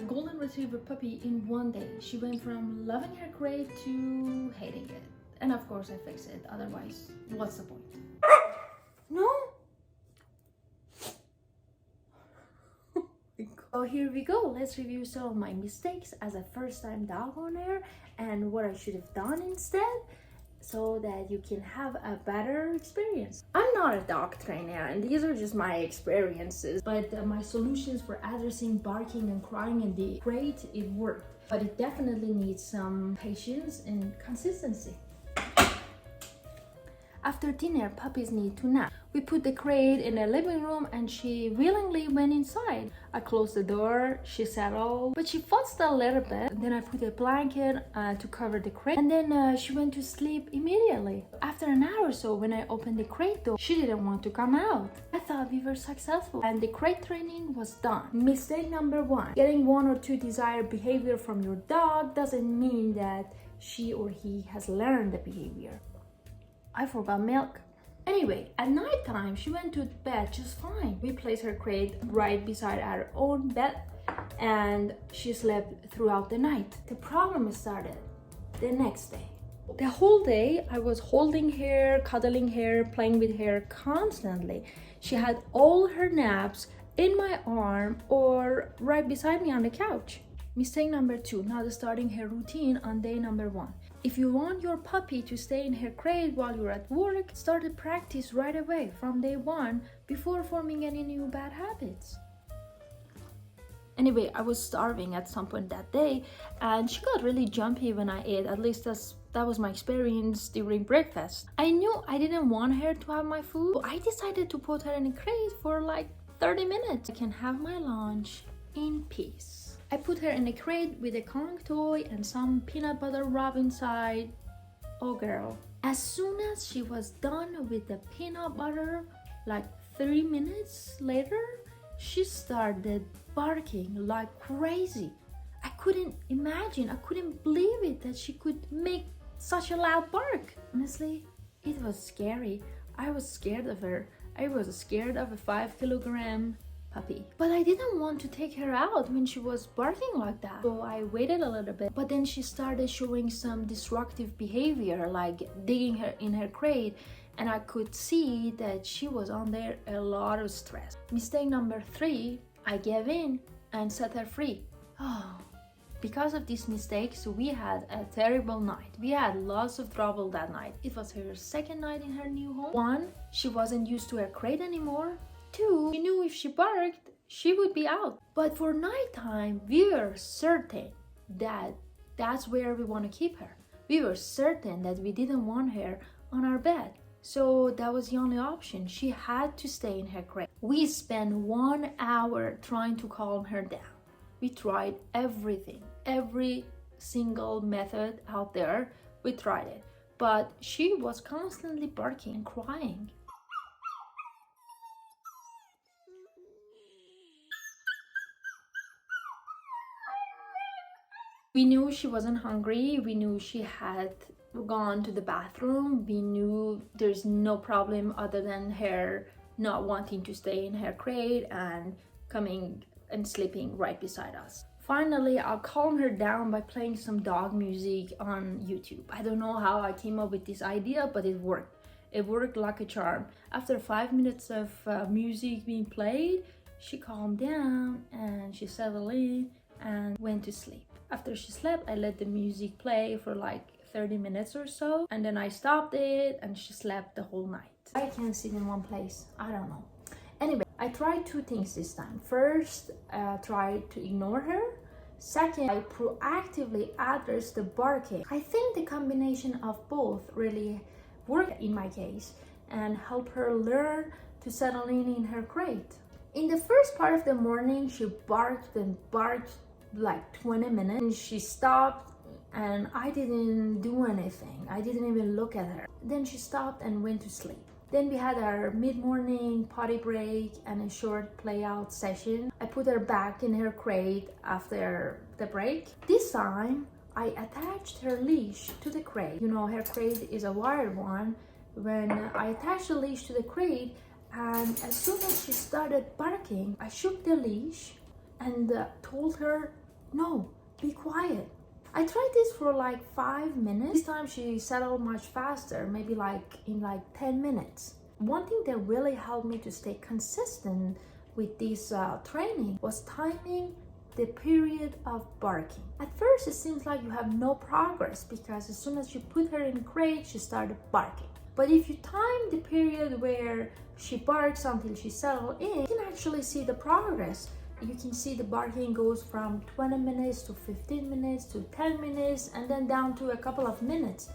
has golden retriever puppy in one day. She went from loving her crate to hating it. And of course I fixed it, otherwise what's the point? No? So here we go. Let's review some of my mistakes as a first-time dog owner and what I should have done instead, so that you can have a better experience. I'm not a dog trainer and these are just my experiences, but my solutions for addressing barking and crying in the crate, it worked. But it definitely needs some patience and consistency. After dinner, puppies need to nap. We put the crate in the living room and she willingly went inside. I closed the door, she settled, but she fussed a little bit. Then I put a blanket to cover the crate, and then she went to sleep immediately. After an hour or so, when I opened the crate door, she didn't want to come out. I thought we were successful and the crate training was done. Mistake number 1. Getting 1 or 2 desired behavior from your dog doesn't mean that she or he has learned the behavior. I forgot milk. Anyway, at night time, she went to bed just fine. We placed her crate right beside our own bed and she slept throughout the night. The problem started the next day. The whole day, I was holding her, cuddling her, playing with her constantly. She had all her naps in my arm or right beside me on the couch. Mistake number 2, not starting her routine on day number 1. If you want your puppy to stay in her crate while you're at work, start the practice right away from day 1 before forming any new bad habits. Anyway, I was starving at some point that day and she got really jumpy when I ate. At least that was my experience during breakfast. I knew I didn't want her to have my food, so I decided to put her in a crate for like 30 minutes. I can have my lunch in peace. I put her in a crate with a Kong toy and some peanut butter rub inside. Oh girl. As soon as she was done with the peanut butter, like 3 minutes later, she started barking like crazy. I couldn't imagine, I couldn't believe it that she could make such a loud bark. Honestly, it was scary. I was scared of her. I was scared of a 5-kilogram puppy. But I didn't want to take her out when she was barking like that. So I waited a little bit. But then she started showing some destructive behavior, like digging her in her crate. And I could see that she was under a lot of stress. Mistake number 3, I gave in and set her free. Oh. Because of these mistakes, we had a terrible night. We had lots of trouble that night. It was her second night in her new home. 1, she wasn't used to her crate anymore. 2, she knew if she barked, she would be out. But for nighttime, we were certain that that's where we want to keep her. We were certain that we didn't want her on our bed. So that was the only option. She had to stay in her crate. We spent 1 hour trying to calm her down. We tried everything, every single method out there. We tried it. But she was constantly barking and crying. We knew she wasn't hungry. We knew she had gone to the bathroom. We knew there's no problem other than her not wanting to stay in her crate and coming and sleeping right beside us. Finally, I'll calm her down by playing some dog music on YouTube. I don't know how I came up with this idea, but it worked. It worked like a charm. After 5 minutes of music being played, she calmed down and she settled in and went to sleep. After she slept, I let the music play for like 30 minutes or so, and then I stopped it and she slept the whole night. I can't sit in one place. I don't know. Anyway, I tried 2 things this time. First, tried to ignore her. Second, I proactively addressed the barking. I think the combination of both really worked in my case and helped her learn to settle in her crate. In the first part of the morning, she barked and barked like 20 minutes and she stopped and I didn't do anything. I didn't even look at her. Then she stopped and went to sleep. Then we had our mid-morning potty break and a short play-out session. I put her back in her crate after the break. This time, I attached her leash to the crate. You know, her crate is a wired one. When I attached the leash to the crate, and as soon as she started barking, I shook the leash and told her no, be quiet. I tried this for like 5 minutes. This time she settled much faster, maybe like in like 10 minutes. One thing that really helped me to stay consistent with this training was timing the period of barking. At first it seems like you have no progress because as soon as you put her in a crate, she started barking. But if you time the period where she barks until she settles in, you can actually see the progress. You can see the barking goes from 20 minutes to 15 minutes to 10 minutes and then down to a couple of minutes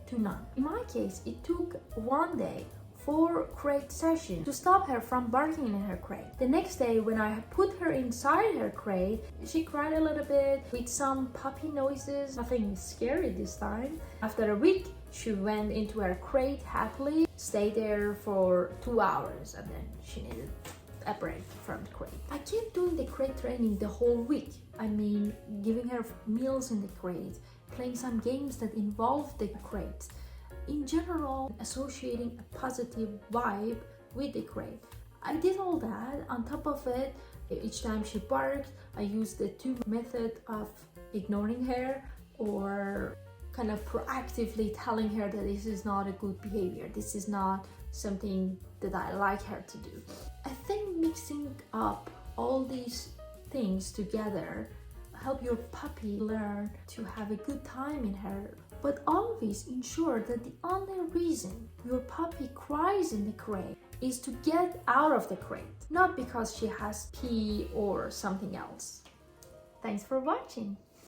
to none. In my case, it took 1 day, 4 crate sessions to stop her from barking in her crate. The next day, when I put her inside her crate, she cried a little bit with some puppy noises. Nothing scary this time. After a week, she went into her crate happily, stayed there for 2 hours, and then she needed a break from the crate. I kept doing the crate training the whole week. I mean, giving her meals in the crate, playing some games that involved the crate. In general, associating a positive vibe with the crate. I did all that. On top of it, each time she barked, I used the 2 method of ignoring her or kind of proactively telling her that this is not a good behavior. This is not something that I like her to do. I think mixing up all these things together help your puppy learn to have a good time in her. But always ensure that the only reason your puppy cries in the crate is to get out of the crate, not because she has pee or something else. Thanks for watching.